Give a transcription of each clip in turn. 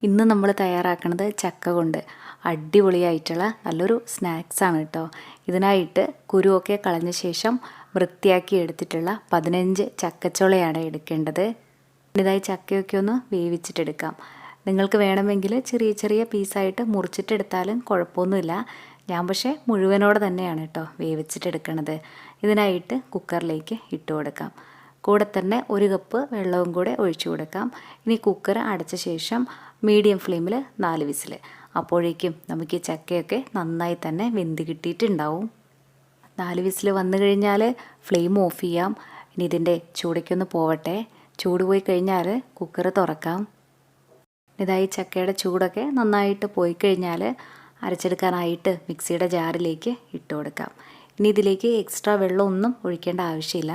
ഇന്ന് നമ്മൾ തയ്യാറാക്കുന്നത് ചക്ക കൊണ്ട് അടിപൊളിയായിട്ടുള്ള നല്ലൊരു സ്നാക്സാണ് കേട്ടോ. ഇതിനായിട്ട് കുരുവൊക്കെ കളഞ്ഞ ശേഷം വൃത്തിയാക്കി എടുത്തിട്ടുള്ള 15 ചക്കച്ചുളയാണ് എടുക്കേണ്ടത്. ഇതായി ചക്കയൊക്കെ ഒന്ന് വേവിച്ചിട്ടെടുക്കാം. നിങ്ങൾക്ക് വേണമെങ്കിൽ ചെറിയ ചെറിയ പീസായിട്ട് മുറിച്ചിട്ടെടുത്താലും കുഴപ്പമൊന്നുമില്ല. ഞാൻ പക്ഷേ മുഴുവനോടെ തന്നെയാണ് കേട്ടോ വേവിച്ചിട്ടെടുക്കണത്. ഇതിനായിട്ട് കുക്കറിലേക്ക് ഇട്ട് കൊടുക്കാം. കൂടെ തന്നെ 1 കപ്പ് വെള്ളവും കൂടെ ഒഴിച്ചു കൊടുക്കാം. ഇനി കുക്കർ അടച്ച ശേഷം മീഡിയം ഫ്ലെയിമിൽ 4 വിസിൽ. അപ്പോഴേക്കും നമുക്ക് ഈ ചക്കയൊക്കെ നന്നായി തന്നെ വെന്ത് കിട്ടിയിട്ടുണ്ടാവും. 4 വിസിൽ വന്നു കഴിഞ്ഞാൽ ഫ്ലെയിം ഓഫ് ചെയ്യാം. ഇനി ഇതിൻ്റെ ചൂടയ്ക്കൊന്ന് പോവട്ടെ. ചൂട് പോയി കഴിഞ്ഞാൽ കുക്കർ തുറക്കാം. ഇതായി ചക്കയുടെ ചൂടൊക്കെ നന്നായിട്ട് പോയി കഴിഞ്ഞാൽ അരച്ചെടുക്കാനായിട്ട് മിക്സിയുടെ ജാറിലേക്ക് ഇട്ട് കൊടുക്കാം. ഇനി ഇതിലേക്ക് എക്സ്ട്രാ വെള്ളമൊന്നും ഒഴിക്കേണ്ട ആവശ്യമില്ല.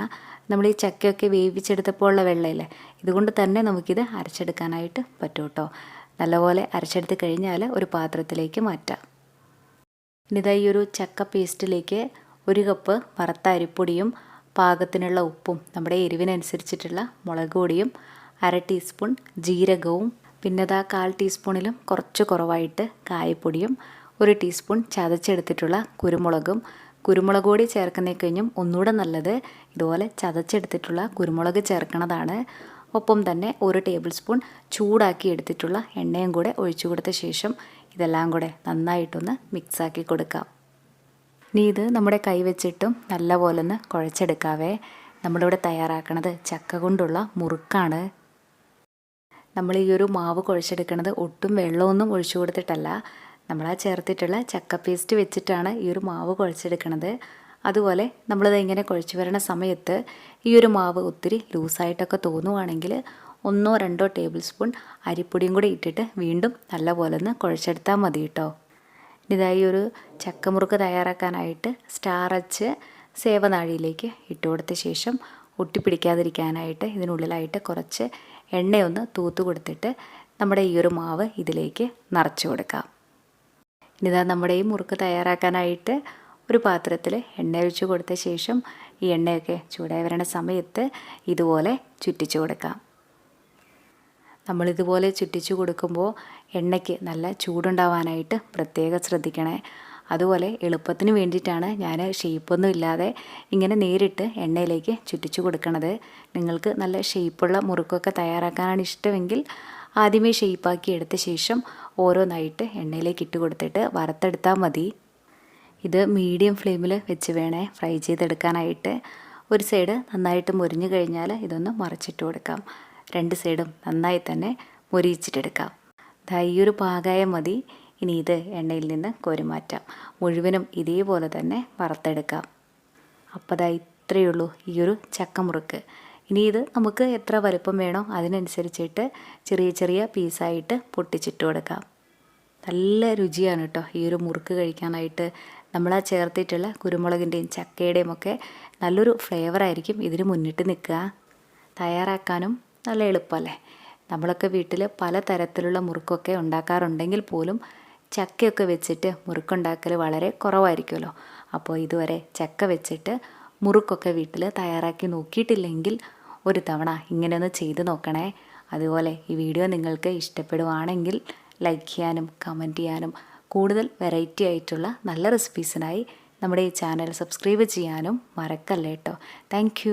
നമ്മൾ ഈ ചക്കയൊക്കെ വേവിച്ചെടുത്തപ്പോൾ ഉള്ള വെള്ളമില്ലേ, ഇതുകൊണ്ട് തന്നെ നമുക്കിത് അരച്ചെടുക്കാനായിട്ട് പറ്റും കേട്ടോ. നല്ലപോലെ അരച്ചെടുത്ത് കഴിഞ്ഞാൽ ഒരു പാത്രത്തിലേക്ക് മാറ്റാം. ഇനിതാ ഈ ഒരു ചക്ക പേസ്റ്റിലേക്ക് 1 കപ്പ് വറുത്ത അരിപ്പൊടിയും പാകത്തിനുള്ള ഉപ്പും നമ്മുടെ എരിവിനനുസരിച്ചിട്ടുള്ള മുളക് പൊടിയും 1/2 ടീസ്പൂൺ ജീരകവും പിന്നെ 1/4 ടീസ്പൂണിലും കുറച്ച് കുറവായിട്ട് കായപ്പൊടിയും 1 ടീസ്പൂൺ ചതച്ചെടുത്തിട്ടുള്ള കുരുമുളക് പൊടി ചേർക്കുന്നതിൽ കഴിഞ്ഞും ഒന്നുകൂടെ നല്ലത് ഇതുപോലെ ചതച്ചെടുത്തിട്ടുള്ള കുരുമുളക് ചേർക്കണതാണ്. ഒപ്പം തന്നെ 1 ടേബിൾ സ്പൂൺ ചൂടാക്കി എടുത്തിട്ടുള്ള എണ്ണയും കൂടെ ഒഴിച്ചു കൊടുത്ത ശേഷം ഇതെല്ലാം കൂടെ നന്നായിട്ടൊന്ന് മിക്സാക്കി കൊടുക്കാം. ഇനി ഇത് നമ്മുടെ കൈ വെച്ചിട്ടും നല്ലപോലെ ഒന്ന് കുഴച്ചെടുക്കാവേ. നമ്മളിവിടെ തയ്യാറാക്കണത് ചക്ക കൊണ്ടുള്ള മുറുക്കാണ്. നമ്മൾ ഈ ഒരു മാവ് കുഴച്ചെടുക്കുന്നത് ഒട്ടും വെള്ളമൊന്നും ഒഴിച്ചു കൊടുത്തിട്ടല്ല, നമ്മളാ ചേർത്തിട്ടുള്ള ചക്ക പേസ്റ്റ് വെച്ചിട്ടാണ് ഈ ഒരു മാവ് കുഴച്ചെടുക്കുന്നത്. അതുപോലെ നമ്മളിത് ഇങ്ങനെ കുഴച്ച് വരണ സമയത്ത് ഈ ഒരു മാവ് ഒത്തിരി ലൂസായിട്ടൊക്കെ തോന്നുവാണെങ്കിൽ 1-2 ടേബിൾ സ്പൂൺ അരിപ്പൊടിയും കൂടി ഇട്ടിട്ട് വീണ്ടും നല്ലപോലെ ഒന്ന് കുഴച്ചെടുത്താൽ മതി കേട്ടോ. ഇതായി ഒരു ചക്കമുറുക്ക് തയ്യാറാക്കാനായിട്ട് സ്റ്റാർ അച്ച് സേവനാഴിയിലേക്ക് ഇട്ട് കൊടുത്ത ശേഷം ഒട്ടിപ്പിടിക്കാതിരിക്കാനായിട്ട് ഇതിനുള്ളിലായിട്ട് കുറച്ച് എണ്ണയൊന്ന് തൂത്ത് കൊടുത്തിട്ട് നമ്മുടെ ഈ ഒരു മാവ് ഇതിലേക്ക് നിറച്ച് കൊടുക്കാം. ഇനിതാ നമ്മുടെ ഈ മുറുക്ക് തയ്യാറാക്കാനായിട്ട് ഒരു പാത്രത്തിൽ എണ്ണ ഒഴിച്ച് കൊടുത്ത ശേഷം ഈ എണ്ണയൊക്കെ ചൂടായി വരണ സമയത്ത് ഇതുപോലെ ചുറ്റിച്ച് കൊടുക്കാം. നമ്മളിതുപോലെ ചുറ്റിച്ച് കൊടുക്കുമ്പോൾ എണ്ണയ്ക്ക് നല്ല ചൂടുണ്ടാവാനായിട്ട് പ്രത്യേകം ശ്രദ്ധിക്കണേ. അതുപോലെ എളുപ്പത്തിന് വേണ്ടിയിട്ടാണ് ഞാൻ ഷേപ്പൊന്നും ഇല്ലാതെ ഇങ്ങനെ നേരിട്ട് എണ്ണയിലേക്ക് ചുറ്റിച്ച് കൊടുക്കണത്. നിങ്ങൾക്ക് നല്ല ഷേപ്പുള്ള മുറുക്കൊക്കെ തയ്യാറാക്കാനാണ് ഇഷ്ടമെങ്കിൽ ആദ്യമേ ഷേപ്പാക്കി എടുത്ത ശേഷം ഓരോന്നായിട്ട് എണ്ണയിലേക്ക് ഇട്ട് കൊടുത്തിട്ട് വറുത്തെടുത്താൽ മതി. ഇത് മീഡിയം ഫ്ലെയിമിൽ വെച്ച് വേണേ ഫ്രൈ ചെയ്തെടുക്കാനായിട്ട്. ഒരു സൈഡ് നന്നായിട്ട് മുരിഞ്ഞു കഴിഞ്ഞാൽ ഇതൊന്ന് മറിച്ചിട്ട് കൊടുക്കാം. 2 സൈഡും നന്നായി തന്നെ മുരിയിച്ചിട്ടെടുക്കാം. ഈ ഒരു പാകായ മതി. ഇനി ഇത് എണ്ണയിൽ നിന്ന് കോരിമാറ്റാം. മുഴുവനും ഇതേപോലെ തന്നെ വറുത്തെടുക്കാം. അപ്പോൾ ഇത്രയേ ഉള്ളൂ ഈ ഒരു ചക്കമുറുക്ക്. ഇനി ഇത് നമുക്ക് എത്ര വലുപ്പം വേണോ അതിനനുസരിച്ചിട്ട് ചെറിയ ചെറിയ പീസായിട്ട് പൊട്ടിച്ചിട്ട് കൊടുക്കാം. നല്ല രുചിയാണ് കേട്ടോ ഈ ഒരു മുറുക്ക് കഴിക്കാനായിട്ട്. നമ്മളാ ചേർത്തിട്ടുള്ള കുരുമുളകിൻ്റെയും ചക്കയുടെയും ഒക്കെ നല്ലൊരു ഫ്ലേവറായിരിക്കും ഇതിന് മുന്നിട്ട് നിൽക്കുക. തയ്യാറാക്കാനും നല്ല എളുപ്പമല്ലേ. നമ്മളൊക്കെ വീട്ടിൽ പല തരത്തിലുള്ള മുറുക്കൊക്കെ ഉണ്ടാക്കാറുണ്ടെങ്കിൽ പോലും ചക്കയൊക്കെ വെച്ചിട്ട് മുറുക്കുണ്ടാക്കൽ വളരെ കുറവായിരിക്കുമല്ലോ. അപ്പോൾ ഇതുവരെ ചക്ക വെച്ചിട്ട് മുറുക്കൊക്കെ വീട്ടിൽ തയ്യാറാക്കി നോക്കിയിട്ടില്ലെങ്കിൽ ഒരു തവണ ഇങ്ങനെയൊന്ന് ചെയ്ത് നോക്കണേ. അതുപോലെ ഈ വീഡിയോ നിങ്ങൾക്ക് ഇഷ്ടപ്പെടുവാണെങ്കിൽ ലൈക്ക് ചെയ്യാനും കമൻറ്റ് ചെയ്യാനും കൂടുതൽ വെറൈറ്റി ആയിട്ടുള്ള നല്ല റെസിപ്പീസിനായി നമ്മുടെ ഈ ചാനൽ സബ്സ്ക്രൈബ് ചെയ്യാനും മറക്കല്ലേ കേട്ടോ. താങ്ക്